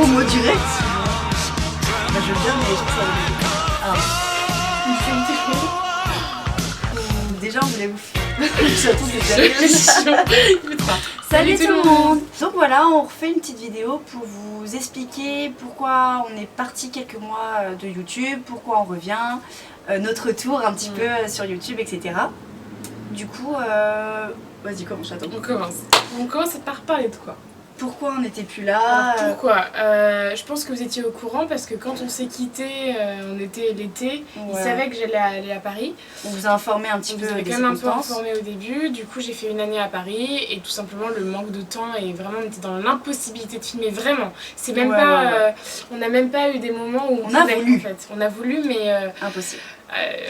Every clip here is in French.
promo direct. Bah, je veux bien, mais je trouve ça. Déjà, on voulait vous Salut tout le monde. Donc voilà, on refait une petite vidéo pour vous expliquer pourquoi on est parti quelques mois de YouTube, pourquoi on revient, notre retour un petit peu sur YouTube, etc. Du coup, vas-y, commence, j'attends. On commence par parler de quoi? Pourquoi on n'était plus là? Alors, pourquoi je pense que vous étiez au courant parce que quand on s'est quitté, on était l'été, ils savaient que j'allais aller à Paris. On vous a informé un petit peu des quand même un peu circonstances. informé au début, du coup j'ai fait une année à Paris et tout simplement le manque de temps et vraiment on était dans l'impossibilité de filmer, vraiment. C'est même on n'a même pas eu des moments où on a voulu. En fait. On a voulu mais... impossible.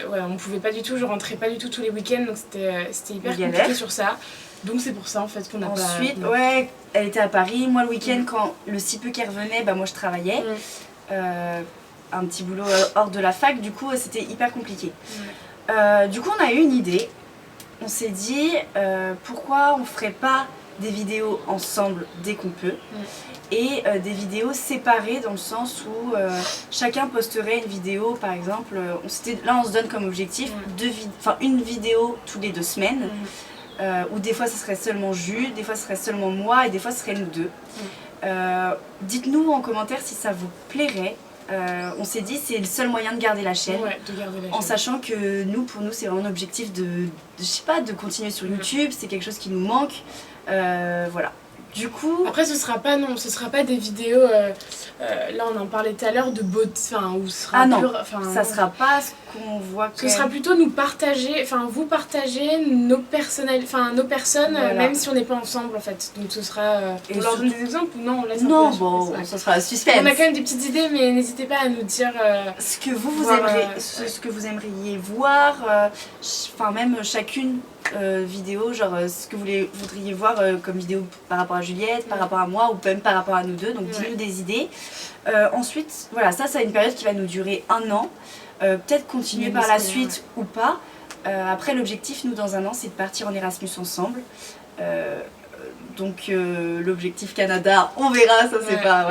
On pouvait pas du tout, je rentrais pas du tout tous les week-ends donc c'était hyper compliqué sur ça. Donc c'est pour ça en fait qu'on a Ensuite, elle était à Paris. Moi le week-end quand le si peu qu'elle revenait, bah moi je travaillais. Un petit boulot hors de la fac, du coup c'était hyper compliqué. Du coup on a eu une idée. On s'est dit pourquoi on ferait pas des vidéos ensemble dès qu'on peut et des vidéos séparées dans le sens où chacun posterait une vidéo par exemple. Là on se donne comme objectif une vidéo tous les 2 semaines. Ou des fois ce serait seulement Jules, des fois ce serait seulement moi et des fois ce serait nous deux. Dites-nous en commentaire si ça vous plairait. On s'est dit c'est le seul moyen de garder la chaîne, en sachant que pour nous c'est vraiment un objectif de continuer sur YouTube, c'est quelque chose qui nous manque. Voilà. Du coup... Après ce sera pas des vidéos, là on en parlait tout à l'heure, de beauté, où ce sera ça sera pas ce qu'on voit. Ce sera plutôt nous partager, vous partager nos personnes, même si on n'est pas ensemble en fait. Donc ce sera... on leur donne des exemples ou non? Non, bon, ça sera suspense. On a quand même des petites idées, mais n'hésitez pas à nous dire... ce que vous aimeriez voir, même chacune vidéo, genre ce que vous voudriez voir comme vidéo par rapport à Juliette, par rapport à moi ou même par rapport à nous deux, donc dites-nous des idées. Ensuite, voilà, ça a une période qui va nous durer 1 an, peut-être continuer par la suite ou pas. Après l'objectif, nous dans 1 an, c'est de partir en Erasmus ensemble. Donc l'objectif Canada, on verra, ça c'est pas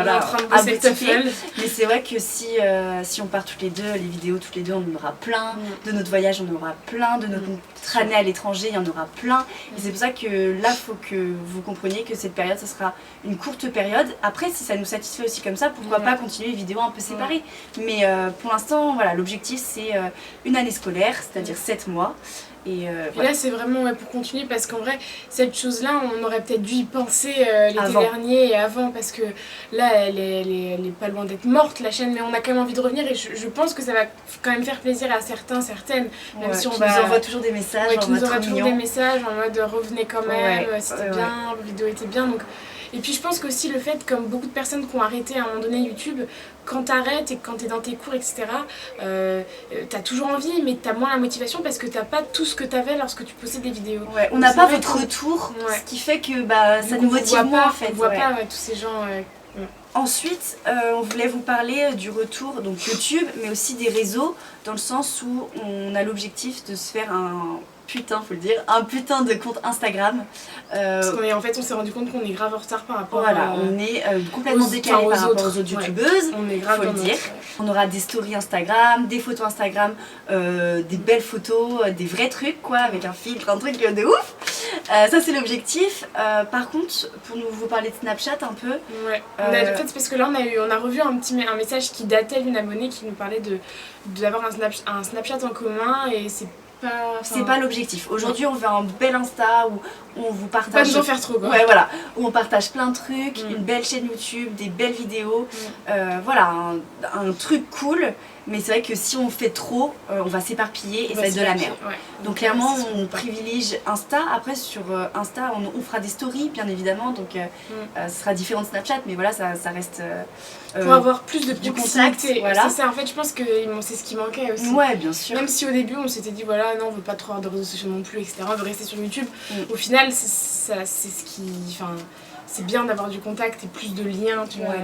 à boutifier. Mais c'est vrai que si on part toutes les deux, les vidéos toutes les deux, on en aura plein. De notre voyage, on en aura plein. De notre année à l'étranger, il y en aura plein. Et c'est pour ça que là, il faut que vous compreniez que cette période, ce sera une courte période. Après, si ça nous satisfait aussi comme ça, pourquoi pas continuer les vidéos un peu séparées. Mais pour l'instant, voilà, l'objectif c'est une année scolaire, c'est-à-dire 7 mois. Et là c'est vraiment pour continuer parce qu'en vrai cette chose là on aurait peut-être dû y penser l'été dernier et avant parce que là elle est pas loin d'être morte la chaîne, mais on a quand même envie de revenir et je pense que ça va quand même faire plaisir à certaines, même si on nous envoie toujours des messages qui nous envoient toujours des messages en mode revenez quand même, c'était bien, la vidéo était bien. Donc et puis je pense qu'aussi le fait, comme beaucoup de personnes qui ont arrêté à un moment donné YouTube, quand t'arrêtes et quand t'es dans tes cours, etc., t'as toujours envie, mais t'as moins la motivation parce que t'as pas tout ce que t'avais lorsque tu postais des vidéos. On n'a pas votre retour, ce qui fait que ça nous motive moins en fait. On voit pas tous ces gens... Ensuite, on voulait vous parler du retour, donc YouTube, mais aussi des réseaux, dans le sens où on a l'objectif de se faire un putain de compte Instagram. Parce qu'en fait on s'est rendu compte qu'on est grave en retard par rapport on est complètement décalé par rapport aux autres youtubeuses, on est grave, faut le dire. On aura des stories Instagram, des photos Instagram, des belles photos, des vrais trucs quoi, avec un filtre, un truc de ouf. Ça c'est l'objectif. Par contre, pour vous parler de Snapchat un peu... en fait c'est parce que là on a revu un message qui datait d'une abonnée qui nous parlait d'avoir un Snapchat en commun et c'est pas l'objectif. Aujourd'hui on veut un bel Insta où on vous partage... Pas nous en faire trop quoi. Où on partage plein de trucs, une belle chaîne YouTube, des belles vidéos, voilà, un truc cool. Mais c'est vrai que si on fait trop, on va s'éparpiller et ça va être de la merde. Donc clairement on privilégie Insta. Après sur Insta on fera des stories bien évidemment, donc ce sera différent de Snapchat, mais voilà ça reste... pour avoir plus de contact, voilà. C'est ça en fait, je pense que c'est ce qui manquait aussi. Ouais bien sûr. Même si au début on s'était dit voilà non on veut pas trop avoir de réseaux sociaux non plus, etc. On veut rester sur YouTube. Au final c'est ce qui... c'est bien d'avoir du contact et plus de liens, tu vois.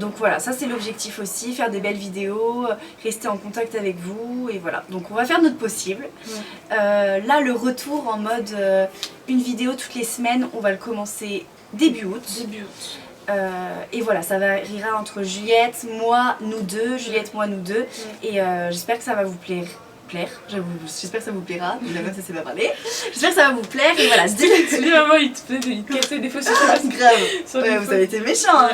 Donc voilà, ça c'est l'objectif aussi, faire des belles vidéos, rester en contact avec vous et voilà. Donc on va faire notre possible. Là le retour en mode une vidéo toutes les semaines, on va le commencer début août. Et voilà, ça variera entre Juliette, moi, nous deux, Juliette, moi, nous deux. Et j'espère que ça va vous plaire. J'espère que ça vous plaira, la meuf ça sait pas parler. J'espère que ça va vous plaire et voilà. Les mamans ils te cassaient des fois sur les grave. Ouais, vous avez été méchants. Hein,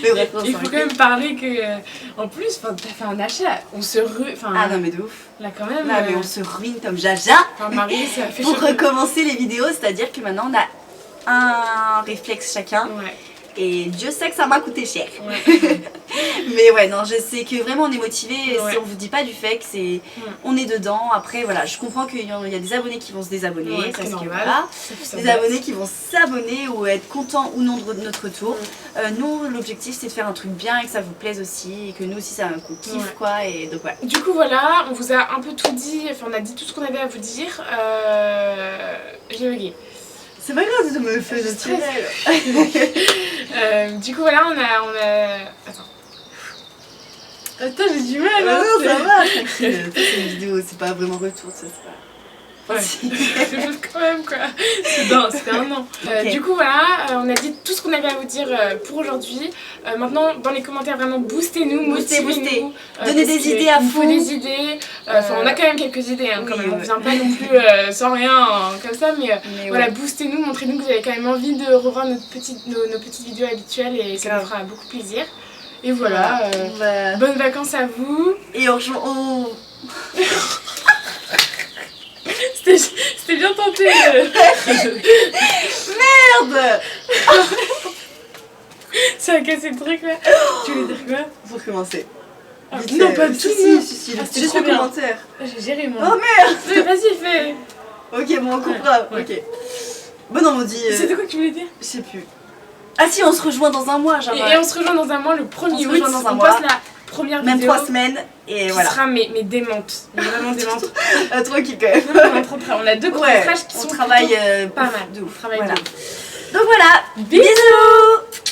mais bref, il faut quand même parler que en plus t'as fait un achat, on se ah non mais de ouf. Là quand même. Là mais on se ruine comme Jaja. Enfin, Marie, ça fait pour recommencer les vidéos, c'est-à-dire que maintenant on a un réflexe chacun. Ouais. Et Dieu sait que ça m'a coûté cher. Ouais. Mais ouais, non, je sais que vraiment on est motivé. Ouais. Si on vous dit pas du fait que c'est, on est dedans. Après, voilà, je comprends qu'il y a des abonnés qui vont se désabonner. Ouais, parce que normal. voilà, des abonnés qui vont s'abonner ou être contents ou non de notre retour. Nous, l'objectif c'est de faire un truc bien et que ça vous plaise aussi. Et que nous aussi, ça qu'on kiffe quoi. Et donc voilà. Du coup, voilà, on vous a un peu tout dit. Enfin, on a dit tout ce qu'on avait à vous dire. J'ai bugué. C'est pas grave de me faire de stress. Du coup voilà on a... Attends j'ai du mal hein, non ça va, tranquille. C'est une vidéo, c'est pas vraiment retour, ça c'est pas... Ouais, quand même quoi. C'était un an. Okay. Du coup voilà, on a dit tout ce qu'on avait à vous dire pour aujourd'hui. Maintenant dans les commentaires vraiment boostez-nous, motivez-nous. Donnez des idées à fond. Des idées. Enfin on a quand même quelques idées hein, quand même. On vient pas non plus sans rien hein, comme ça. Mais voilà, boostez-nous, montrez-nous que vous avez quand même envie de revoir nos petites vidéos habituelles et ça nous fera beaucoup plaisir. Et voilà, bonnes vacances à vous. Et on... C'était bien tenté. Merde. Ça a cassé le truc là. Tu voulais dire quoi? Faut recommencer. Non, pas du tout. Si. C'était juste le commentaire. J'ai géré moi. Oh merde. Vas-y, fais. Ok, bon, on coupera. Ok. Bon, non, on dit. C'était quoi que tu voulais dire? Je sais plus. Ah si, on se rejoint dans un mois. Genre, et on se rejoint dans un mois, le 1er août. On poste la première même vidéo. 3 semaines. Et voilà. Qui sera mais démente. Mais vraiment démente. Tranquille quand même. On a 2 courts-métrages qui sont travaille pas mal. de ouf. Voilà. Donc voilà. Bisous.